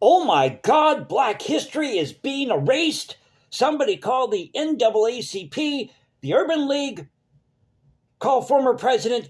Oh my God, Black history is being erased. Somebody called the NAACP, the Urban League, called former President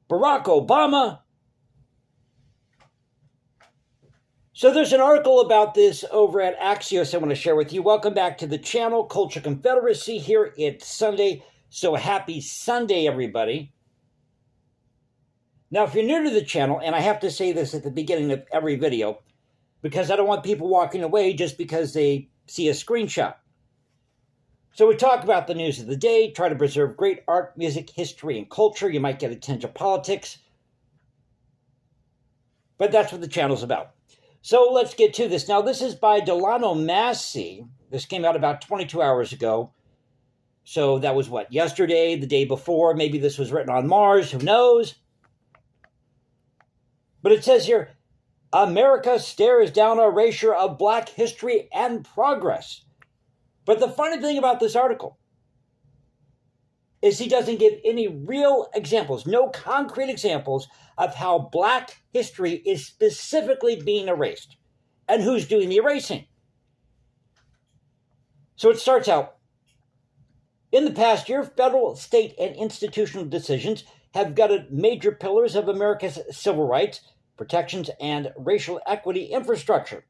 Barack Obama. So there's an article about this over at Axios I want to share with you. Welcome back to the channel, Culture Confederacy. Here it's Sunday, so happy Sunday, everybody. Now, if you're new to the channel, and I have to say this at the beginning of every video, because I don't want people walking away just because they see a screenshot. So we talk about the news of the day, try to preserve great art, music, history, and culture. You might get a tinge of politics, but that's what the channel's about. So let's get to this. Now, this is by Delano Massey. This came out about 22 hours ago. So that was what, yesterday, the day before? Maybe this was written on Mars, who knows? But it says here, America stares down a erasure of Black history and progress. But the funny thing about this article is he doesn't give any real examples, no concrete examples of how Black history is specifically being erased and who's doing the erasing. So it starts out, in the past year, federal, state, and institutional decisions have gutted major pillars of America's civil rights, protections, and racial equity infrastructure.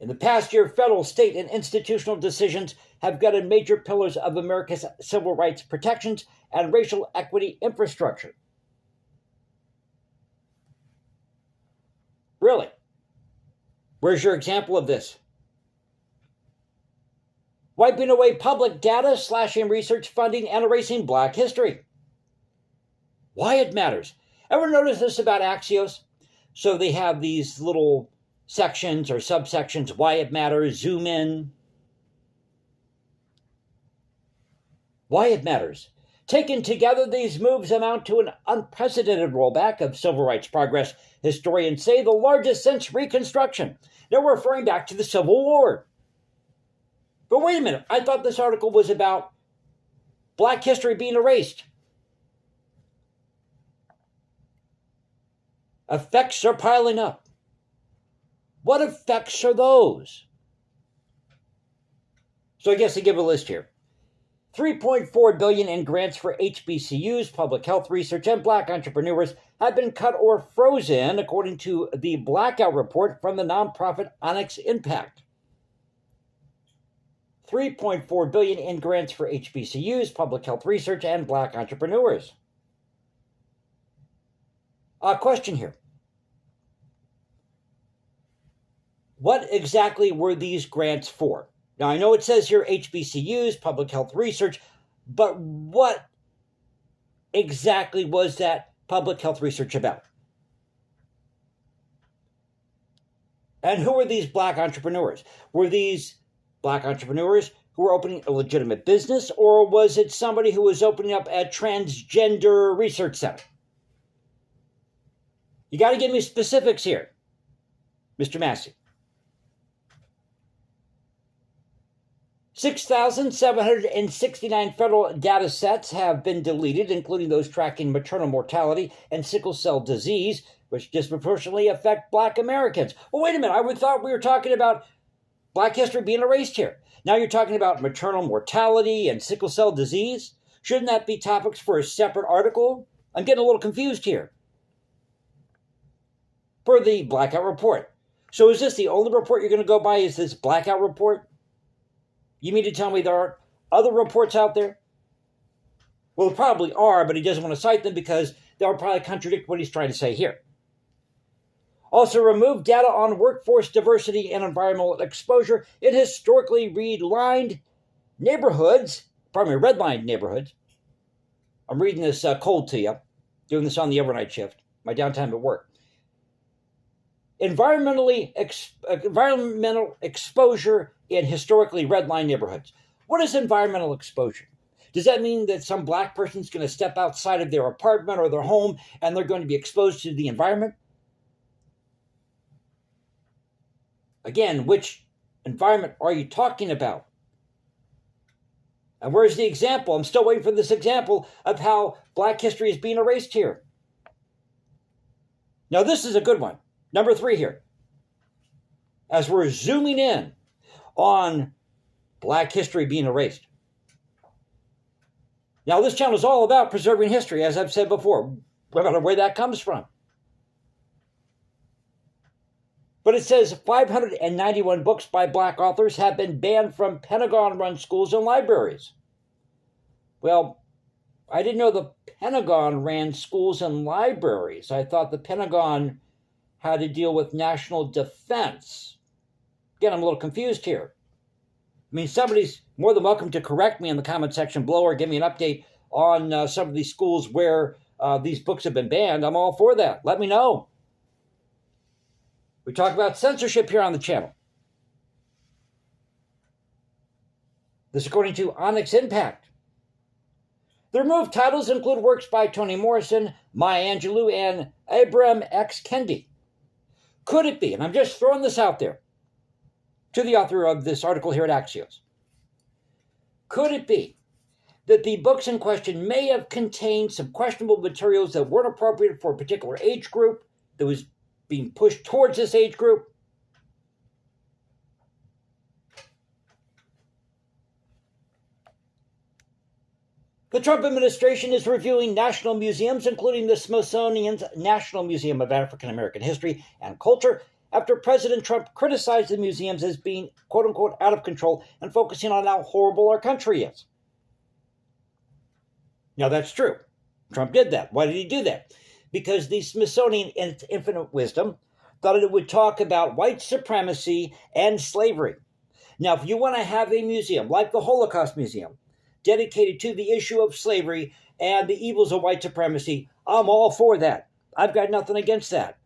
In the past year, federal, state, and institutional decisions have gutted major pillars of America's civil rights protections and racial equity infrastructure. Really? Where's your example of this? Wiping away public data, slashing research funding, and erasing Black history. Why it matters. Ever notice this about Axios? So they have these little sections or subsections, why it matters, zoom in. Why it matters. Taken together, these moves amount to an unprecedented rollback of civil rights progress, historians say the largest since Reconstruction. They're referring back to the Civil War. But wait a minute, I thought this article was about Black history being erased. Effects are piling up. What effects are those? So I guess I give a list here. $3.4 billion in grants for HBCUs, public health research, and Black entrepreneurs have been cut or frozen, according to the Blackout report from the nonprofit Onyx Impact. $3.4 billion in grants for HBCUs, public health research, and Black entrepreneurs. Question here. What exactly were these grants for? Now, I know it says here HBCUs, public health research, but what exactly was that public health research about? And who were these Black entrepreneurs? Were these Black entrepreneurs who were opening a legitimate business, or was it somebody who was opening up a transgender research center? You got to give me specifics here, Mr. Massey. 6,769 federal data sets have been deleted, including those tracking maternal mortality and sickle cell disease, which disproportionately affect Black Americans. Well, wait a minute. I thought we were talking about Black history being erased here. Now you're talking about maternal mortality and sickle cell disease? Shouldn't that be topics for a separate article? I'm getting a little confused here. For the Blackout report. So is this the only report you're going to go by? Is this Blackout report? You mean to tell me there are other reports out there? Well, there probably are, but he doesn't want to cite them because they'll probably contradict what he's trying to say here. Also, remove data on workforce diversity and environmental exposure in historically redlined neighborhoods, redlined neighborhoods. I'm reading this cold to you, doing this on the overnight shift, my downtime at work. Environmental exposure in historically redlined neighborhoods. What is environmental exposure? Does that mean that some Black person's going to step outside of their apartment or their home and they're going to be exposed to the environment? Again, which environment are you talking about? And where's the example? I'm still waiting for this example of how Black history is being erased here. Now, this is a good one. Number 3 here, as we're zooming in on Black history being erased. Now, this channel is all about preserving history, as I've said before, no matter where that comes from. But it says 591 books by Black authors have been banned from Pentagon-run schools and libraries. Well, I didn't know the Pentagon ran schools and libraries. I thought the Pentagon had to deal with national defense. Again, I'm a little confused here. I mean, somebody's more than welcome to correct me in the comment section below or give me an update on some of these schools where these books have been banned. I'm all for that. Let me know. We talk about censorship here on the channel. This according to Onyx Impact. The removed titles include works by Toni Morrison, Maya Angelou, and Ibram X. Kendi. Could it be, and I'm just throwing this out there to the author of this article here at Axios, could it be that the books in question may have contained some questionable materials that weren't appropriate for a particular age group that was being pushed towards this age group? The Trump administration is reviewing national museums, including the Smithsonian's National Museum of African American History and Culture, after President Trump criticized the museums as being, quote-unquote, out of control and focusing on how horrible our country is. Now, that's true. Trump did that. Why did he do that? Because the Smithsonian, in its infinite wisdom, thought it would talk about white supremacy and slavery. Now, if you want to have a museum like the Holocaust Museum dedicated to the issue of slavery and the evils of white supremacy, I'm all for that. I've got nothing against that.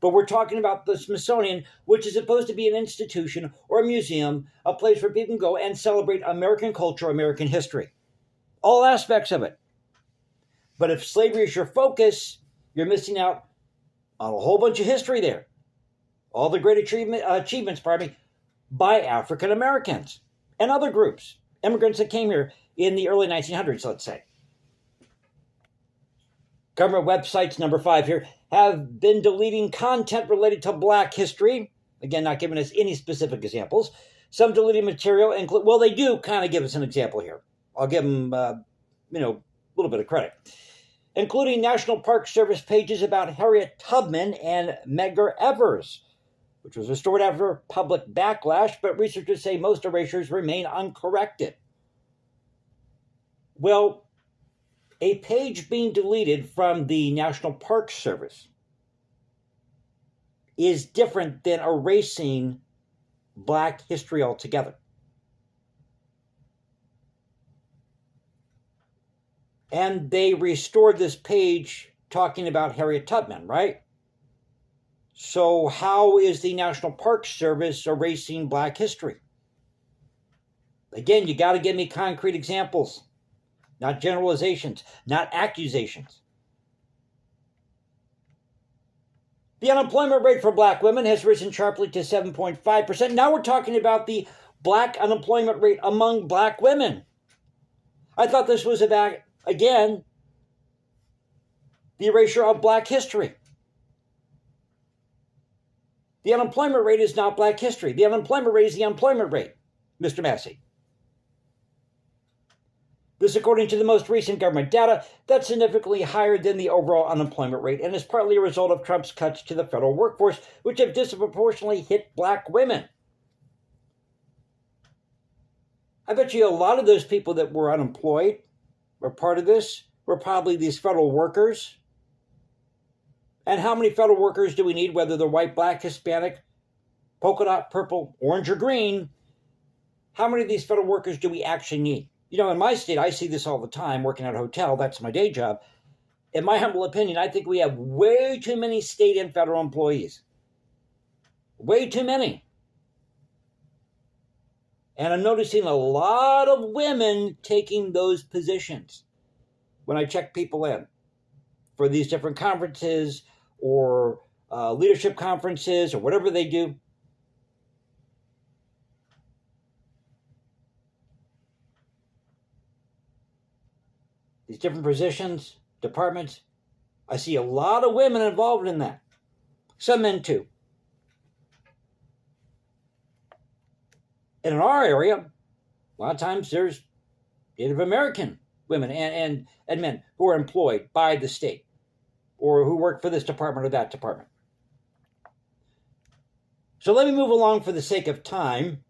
But we're talking about the Smithsonian, which is supposed to be an institution or a museum, a place where people can go and celebrate American culture, American history. All aspects of it. But if slavery is your focus, you're missing out on a whole bunch of history there. All the great achievements by African Americans and other groups, immigrants that came here in the early 1900s, let's say. Government websites, number 5 here, have been deleting content related to Black history. Again, not giving us any specific examples. Some deleted material include, well, they do kind of give us an example here. I'll give them, a little bit of credit. Including National Park Service pages about Harriet Tubman and Medgar Evers, which was restored after public backlash, but researchers say most erasures remain uncorrected. Well, a page being deleted from the National Park Service is different than erasing Black history altogether. And they restored this page talking about Harriet Tubman, right? So how is the National Park Service erasing Black history? Again, you got to give me concrete examples, not generalizations, not accusations. The unemployment rate for Black women has risen sharply to 7.5%. Now we're talking about the Black unemployment rate among Black women. I thought this was about, again, the erasure of Black history. The unemployment rate is not Black history. The unemployment rate is the unemployment rate, Mr. Massey. This, according to the most recent government data, that's significantly higher than the overall unemployment rate and is partly a result of Trump's cuts to the federal workforce, which have disproportionately hit Black women. I bet you a lot of those people that were unemployed or part of this were probably these federal workers. And how many federal workers do we need, whether they're white, Black, Hispanic, polka dot, purple, orange, or green? How many of these federal workers do we actually need? You know, in my state, I see this all the time, working at a hotel. That's my day job. In my humble opinion, I think we have way too many state and federal employees. Way too many. And I'm noticing a lot of women taking those positions when I check people in for these different conferences or leadership conferences or whatever they do. These different positions, departments, I see a lot of women involved in that. Some men too. And in our area, a lot of times there's Native American women and men who are employed by the state or who work for this department or that department. So let me move along for the sake of time.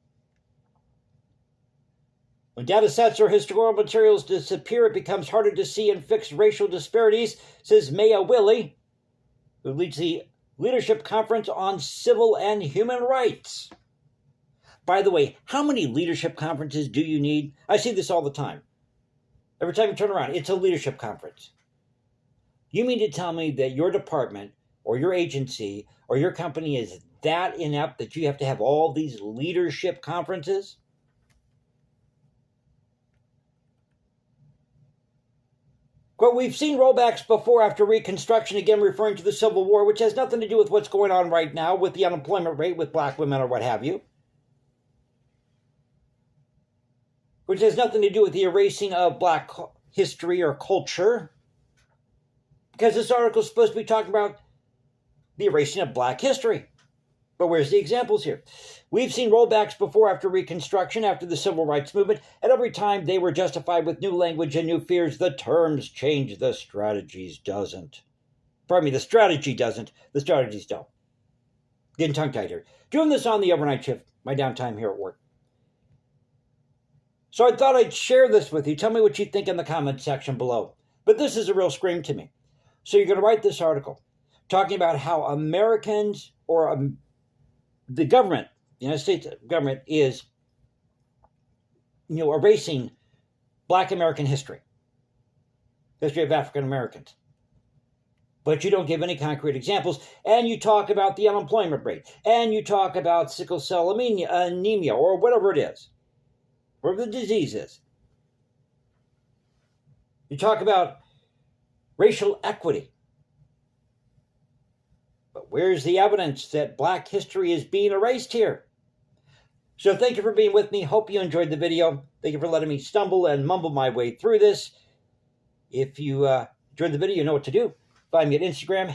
When data sets or historical materials disappear, it becomes harder to see and fix racial disparities, says Maya Willie, who leads the Leadership Conference on Civil and Human Rights. By the way, how many leadership conferences do you need? I see this all the time. Every time you turn around, it's a leadership conference. You mean to tell me that your department or your agency or your company is that inept that you have to have all these leadership conferences? Quote, we've seen rollbacks before after Reconstruction, again referring to the Civil War, which has nothing to do with what's going on right now with the unemployment rate with black women or what have you. Which has nothing to do with the erasing of black history or culture. Because this article is supposed to be talking about the erasing of black history. But where's the examples here? We've seen rollbacks before after Reconstruction, after the Civil Rights Movement, and every time they were justified with new language and new fears. The terms change, the strategies doesn't. Pardon me, the strategy doesn't, the strategies don't. Getting tongue-tied here. Doing this on the overnight shift, my downtime here at work. So I thought I'd share this with you. Tell me what you think in the comments section below. But this is a real scream to me. So you're going to write this article talking about how Americans or the government, the United States government is, erasing Black American history of African Americans. But you don't give any concrete examples, and you talk about the unemployment rate, and you talk about sickle cell anemia or whatever it is. Whatever the disease is. You talk about racial equity. But where's the evidence that black history is being erased here? So thank you for being with me. Hope you enjoyed the video. Thank you for letting me stumble and mumble my way through this. If you enjoyed the video, you know what to do. Find me at Instagram.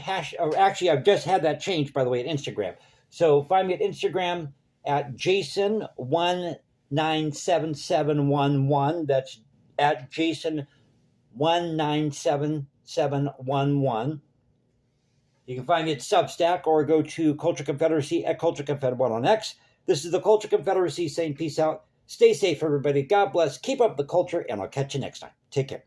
Actually, I've just had that changed, by the way, at Instagram. So find me at Instagram at Jason197711. That's at Jason197711. You can find me at Substack or go to Culture Confederacy at Culture Confed1 on X. This is the Culture Confederacy saying peace out. Stay safe, everybody. God bless. Keep up the culture, and I'll catch you next time. Take care.